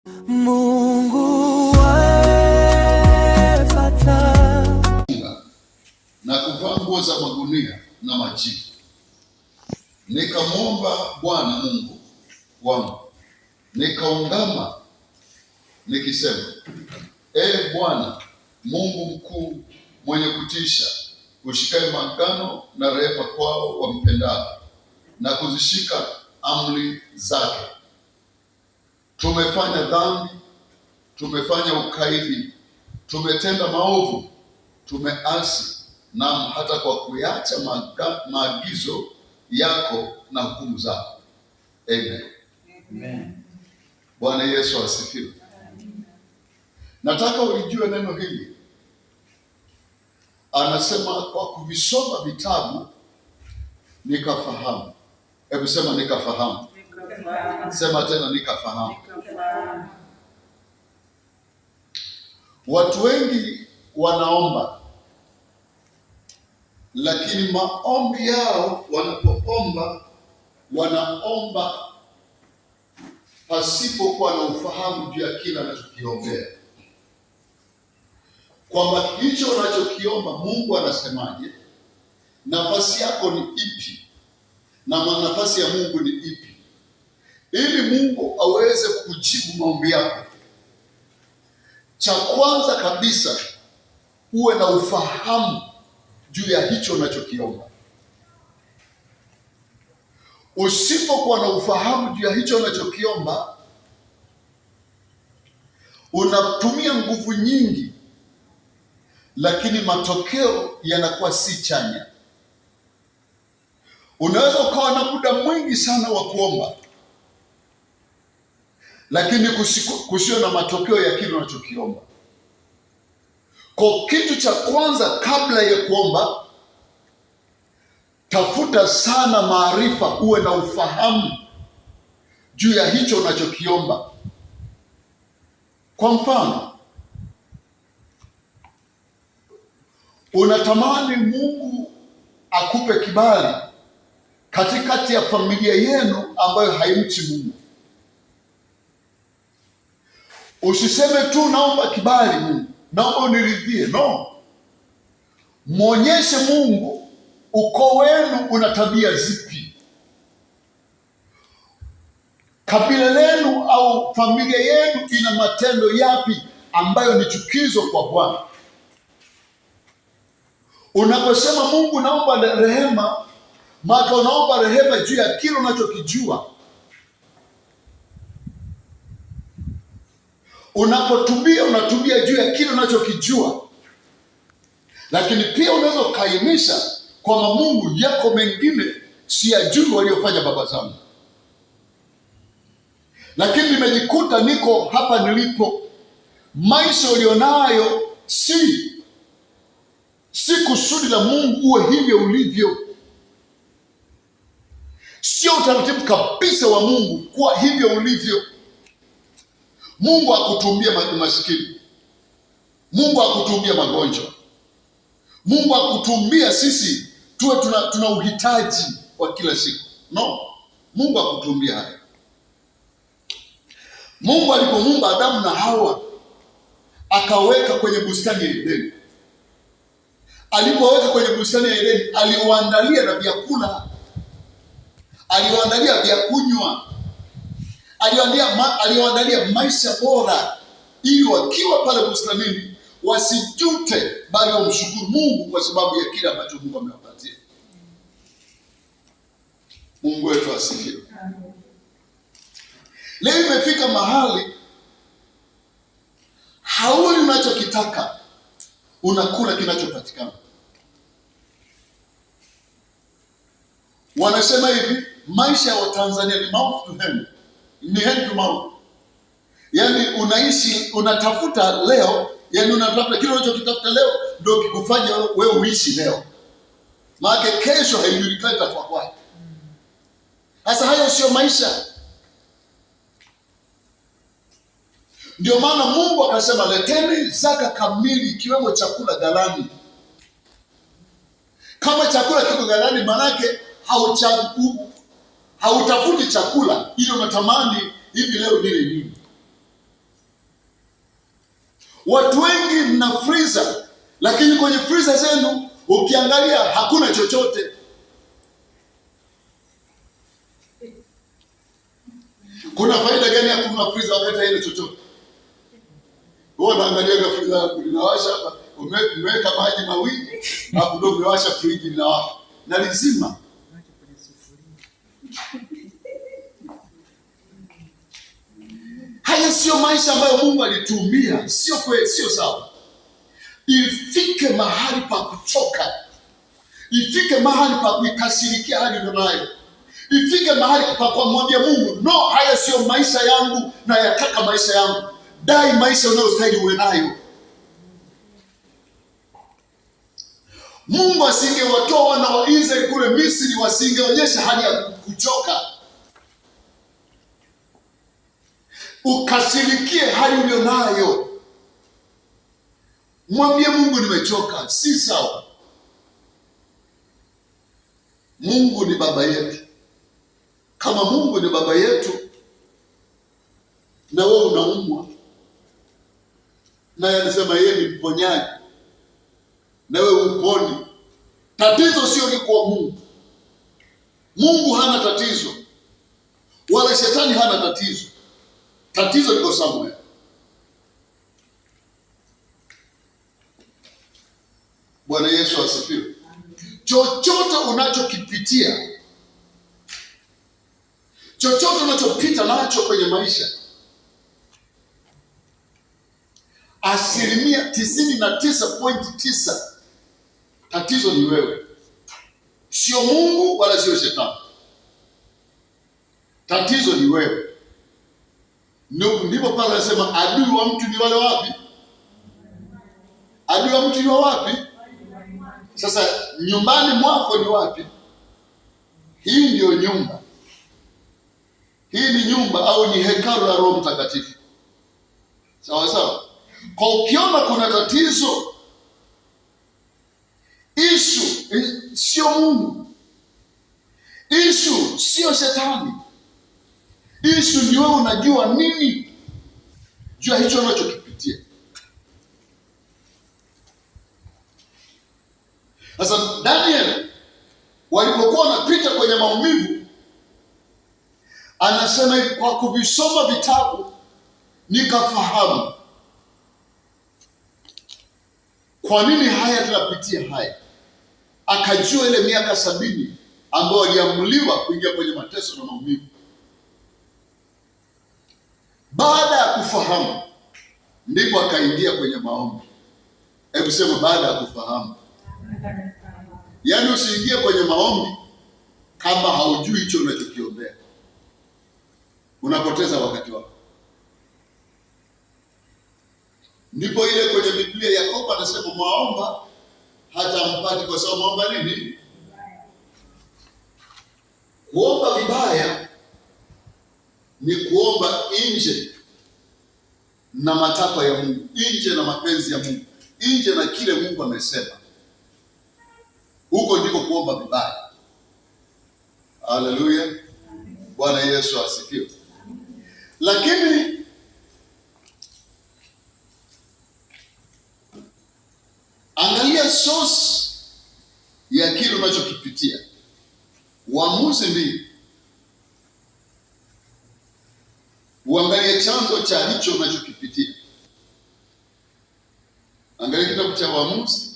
Mungu waefata na kuvaa nguo za magunia na majivu. Nikamwomba Bwana Mungu wangu, nikaungama nikisema, Ee Bwana Mungu mkuu, mwenye kutisha, ushikaye maagano na rehema kwao wampendao na kuzishika amri zake. Tumefanya dhambi, tumefanya ukaidi, tumetenda maovu, tumeasi, naam, hata kwa kuacha maagizo yako na hukumu zako. Amen. Amen. Bwana Yesu asifiwe. Nataka ulijue neno hili. Anasema kwa kuvisoma vitabu nikafahamu. Hebu sema nikafahamu. Sema tena nikafahamu. Watu wengi wanaomba, lakini maombi yao wanapoomba, wanaomba pasipokuwa na ufahamu juu ya kila anachokiombea, kwamba hicho unachokiomba Mungu anasemaje, nafasi yako ni ipi na nafasi ya Mungu ni ipi, ili Mungu aweze kujibu maombi yako. Cha kwanza kabisa, uwe na ufahamu juu ya hicho unachokiomba. Usipokuwa na ufahamu juu ya hicho unachokiomba, unatumia nguvu nyingi, lakini matokeo yanakuwa si chanya. Unaweza ukawa na muda mwingi sana wa kuomba, lakini kusio na matokeo ya kile unachokiomba. Kwa kitu cha kwanza kabla ya kuomba, tafuta sana maarifa, uwe na ufahamu juu ya hicho unachokiomba. Kwa mfano, unatamani Mungu akupe kibali katikati ya familia yenu ambayo haimchi Mungu. Usiseme tu naomba kibali Mungu, naomba uniridhie. No, mwonyeshe Mungu ukoo wenu una tabia zipi, kabila lenu au familia yenu ina matendo yapi ambayo ni chukizo kwa Bwana. Unaposema Mungu naomba rehema, maana unaomba rehema juu ya kile unachokijua. Unapotubia, unatubia juu ya kile unachokijua. Lakini pia unaweza ukaimisha kwamba Mungu, yako mengine siyajui waliofanya baba zangu, lakini nimejikuta niko hapa nilipo. Maisha ulionayo si kusudi la Mungu uwe hivyo ulivyo. Sio utaratibu kabisa wa Mungu kuwa hivyo ulivyo. Mungu hakutumbia maskini. Mungu hakutumbia magonjwa. Mungu hakutumbia sisi tuwe tuna uhitaji wa kila siku. No, Mungu hakutumbia haya. Mungu alipomuumba Adamu na Hawa, akaweka kwenye bustani ya Edeni. Alipoweka kwenye bustani ya Edeni, aliwaandalia na vyakula, aliwaandalia vya kunywa, aliwaandalia maisha bora, ili wakiwa pale bustanini wasijute, bali wamshukuru Mungu kwa sababu ya kile ambacho Mungu amewapatia. Mungu wetu asifiwe. Leo imefika mahali hauli unachokitaka, unakula kinachopatikana. Wanasema hivi, maisha ya Watanzania ni mouth to hand, ni hand to mouth. Yaani unaishi, unatafuta leo, yaani unatafuta kile unachokitafuta leo ndio kikufanya wewe uishi leo. Maana kesho haijulikani kwa kwako. Sasa hayo sio maisha. Ndio maana Mungu akasema, leteni zaka kamili ikiwemo chakula ghalani. Kama chakula kiko ghalani, manake hautafuti chakula ili unatamani hivi leo nile nini. Watu wengi mna freezer, lakini kwenye freezer zenu ukiangalia hakuna chochote. Kuna faida gani ya kununua freezer wakati haina chochote? Wewe unaangalia freezer yako linawasha hapa, umeweka maji mawili, hapo ndio umewasha friji linawaka na lizima. Haya sio maisha ambayo Mungu alitumia, sio kweli, sio sawa. Ifike mahali pa kuchoka, ifike mahali pa kuikasirikia hali unayo, ifike mahali pa kumwambia Mungu, no, haya sio maisha yangu na yataka maisha yangu. Dai maisha unayostahili uwe nayo. Mungu asingewatoa wana wa Israeli kule Misri, wasingeonyesha hali ya kuchoka. Ukasirikie hali ulionayo, mwambie Mungu nimechoka, si sawa. Mungu ni baba yetu. Kama Mungu ni baba yetu na wewe unaumwa, naye anasema yeye ni mponyaji na wewe uponi, tatizo sio liko kwa Mungu. Mungu hana tatizo, wala shetani hana tatizo. Tatizo liko somewhere. Bwana Yesu asifiwe. Chochote unachokipitia, chochote unachopita nacho kwenye maisha, 99.9% tatizo ni wewe, sio Mungu wala sio shetani. Tatizo ni wewe. Ndipo pale anasema adui wa mtu ni wale wapi? Adui wa mtu ni wapi? Sasa nyumbani mwako ni wapi? Hii ndio nyumba. Hii ni nyumba au ni hekalu la Roho Mtakatifu. Sawa sawa. Kwa ukiona kuna tatizo, sio Mungu, sio shetani, ni wewe. Unajua nini juu ya hicho unachokipitia? Sasa Daniel walipokuwa wanapita kwenye maumivu, anasema hivi, kwa kuvisoma vitabu nikafahamu kwa nini haya tunapitia haya. Akajua ile miaka 70 ambayo aliamuliwa kuingia kwenye mateso na maumivu. Baada ya kufahamu ndipo akaingia kwenye maombi. Hebu sema baada ya kufahamu. Yaani usiingie kwenye maombi kama haujui hicho unachokiombea. Unapoteza wakati wako. Ndipo ile kwenye Biblia Yakobo anasema mwaomba hata mpati, kwa sababu muomba nini? Kuomba vibaya ni kuomba nje na matakwa ya Mungu, nje na mapenzi ya Mungu, nje na kile Mungu amesema. Huko ndiko kuomba vibaya. Haleluya. Bwana Yesu asifiwe. Lakini angalia source ya kile unachokipitia. Waamuzi 2. Uangalie chanzo cha hicho unachokipitia. Angalia kitabu cha Waamuzi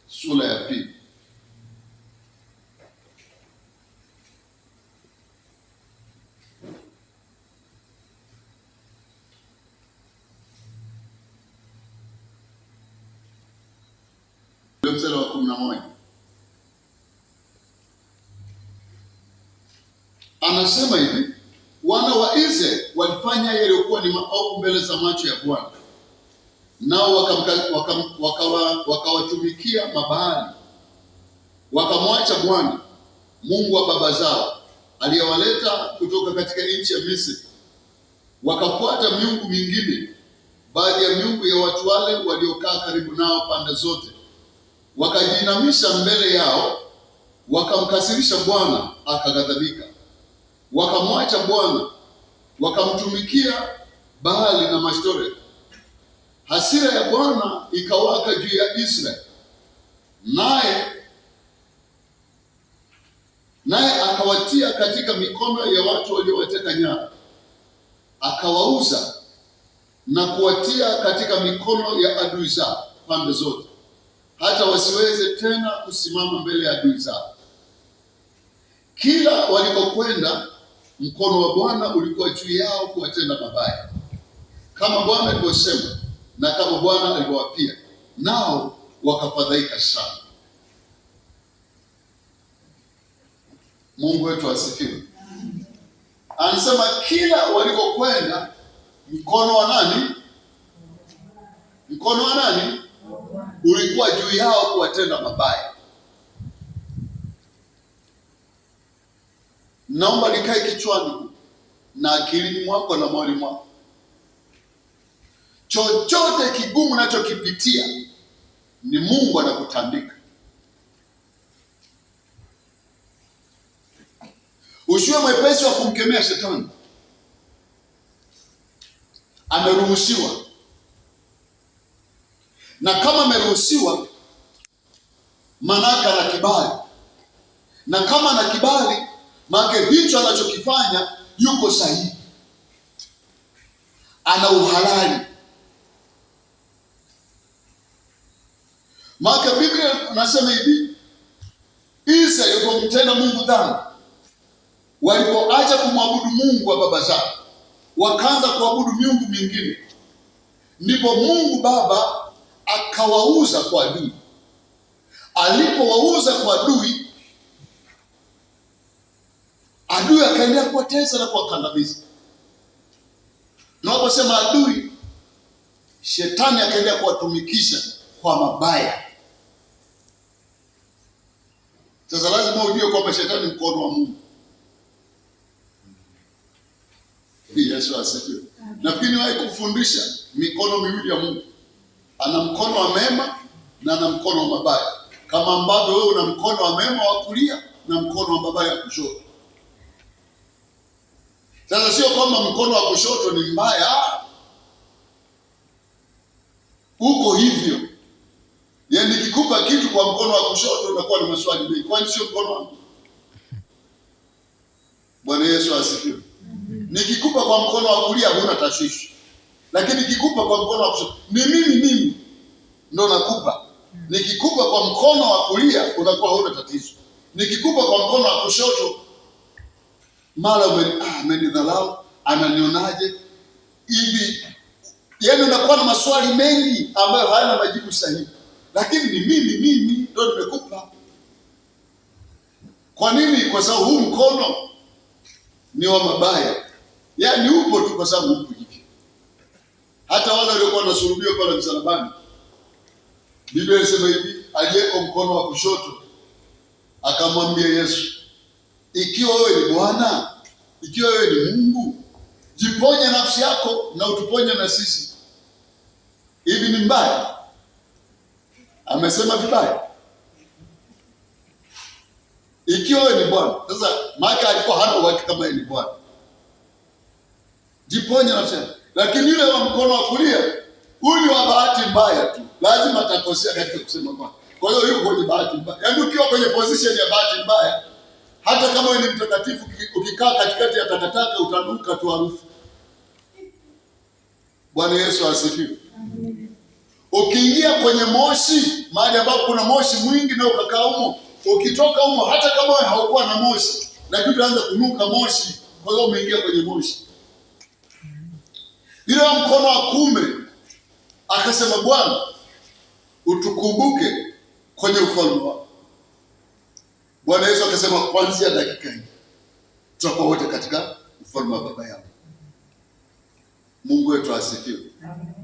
sura ya 2. Mstari wa 11. Anasema hivi, wana wa Israeli walifanya yaliyokuwa ni maovu mbele za macho ya Bwana, nao wakawatumikia Mabaali, wakamwacha Bwana Mungu wa baba zao aliyewaleta kutoka katika nchi ya Misri, wakafuata miungu mingine, baadhi ya miungu ya watu wale waliokaa karibu nao pande zote, wakajiinamisha mbele yao, wakamkasirisha Bwana akaghadhabika. Wakamwacha Bwana, wakamtumikia Baali na Mashtoreth. hasira ya Bwana ikawaka juu ya Israeli, naye akawatia katika mikono ya watu waliowateka nyara, akawauza na kuwatia katika mikono ya adui zao pande zote, hata wasiweze tena kusimama mbele ya adui zao. Kila walikokwenda, mkono wa Bwana ulikuwa juu yao kuwatenda mabaya, kama Bwana alivyosema na kama Bwana alivyowapia, nao wakafadhaika sana. Mungu wetu asifiwe. Anasema kila walikokwenda, mkono wa nani? Mkono wa nani ulikuwa juu yao kuwatenda mabaya. Naomba likae kichwani na akilini mwako na moyoni mwako. Chochote kigumu unachokipitia ni Mungu anakutandika. Usiwe mwepesi wa kumkemea shetani. Ameruhusiwa, na kama ameruhusiwa, manaka na kibali, na kama na kibali, maana hicho anachokifanya yuko sahihi, ana uhalali. Maana Biblia inasema hivi, Israeli walipomtenda Mungu dhambi, walipoacha kumwabudu Mungu wa baba zao, wakaanza kuabudu miungu mingine, ndipo Mungu Baba akawauza kwa adui. Alipowauza kwa adui, adui akaendelea kuwatesa na kuwakandamiza. Na waposema adui, shetani akaendelea kuwatumikisha kwa mabaya. Sasa lazima ujue kwamba shetani ni mkono wa Mungu. Yesu asifiwe. Nafikiri wahi kufundisha mikono miwili ya Mungu. Ana mkono wa mema na ana mkono wa mabaya. Kama ambavyo wewe una mkono wa mema wa kulia na mkono wa mabaya wa kushoto. Sasa sio kwamba mkono wa kushoto ni mbaya. Uko hivyo. Yaani nikikupa kitu kwa mkono wa kushoto unakuwa na maswali mengi. Kwani sio mkono wangu? Bwana Yesu asifiwe. Nikikupa kwa mkono wa kulia huna tashwishi. Lakini nikikupa kwa mkono wa kushoto, ni mimi ndo nakupa. Nikikupa kwa mkono wa kulia unakuwa huna tatizo. Nikikupa kwa mkono wa kushoto, mara amenidhalau, ananionaje hivi? Yaani unakuwa na maswali mengi ambayo hayana majibu sahihi. Lakini ni mimi ndo nimekupa. Kwa nini? Kwa sababu huu mkono ni wa mabaya. Yaani upo tu kwa sababu upo hivi. Hata wale waliokuwa wanasulubiwa pale msalabani, Biblia inasema hivi, aliyeko mkono wa kushoto akamwambia Yesu, ikiwa wewe ni Bwana, ikiwa wewe ni Mungu, jiponye nafsi yako na utuponye na sisi. Hivi ni mbaya? Amesema vibaya? Ikiwa wewe ni Bwana. Sasa maana alikuwa hana uhakika kama yeye ni Bwana. Jiponye nafsi yako. Lakini yule wa mkono wa kulia, huyu ni wa bahati mbaya tu. Lazima atakosea katika kusema Bwana. Kwa hiyo yuko kwenye bahati mbaya. Yaani ukiwa kwenye position ya bahati mbaya, hata kama wewe ni mtakatifu, ukikaa katikati ya takataka utanuka tu harufu. Bwana Yesu asifiwe. Ukiingia kwenye moshi, mahali ambapo kuna moshi mwingi na ukakaa humo, ukitoka humo hata kama wewe haukuwa na moshi, lakini utaanza kunuka moshi, kwa hiyo umeingia kwenye moshi. Yule wa mkono wa kuume akasema, Bwana, utukumbuke kwenye ufalme wako. Bwana Yesu akasema, kuanzia dakika hii tutakuwa wote katika ufalme wa baba yangu. Mungu wetu asifiwe.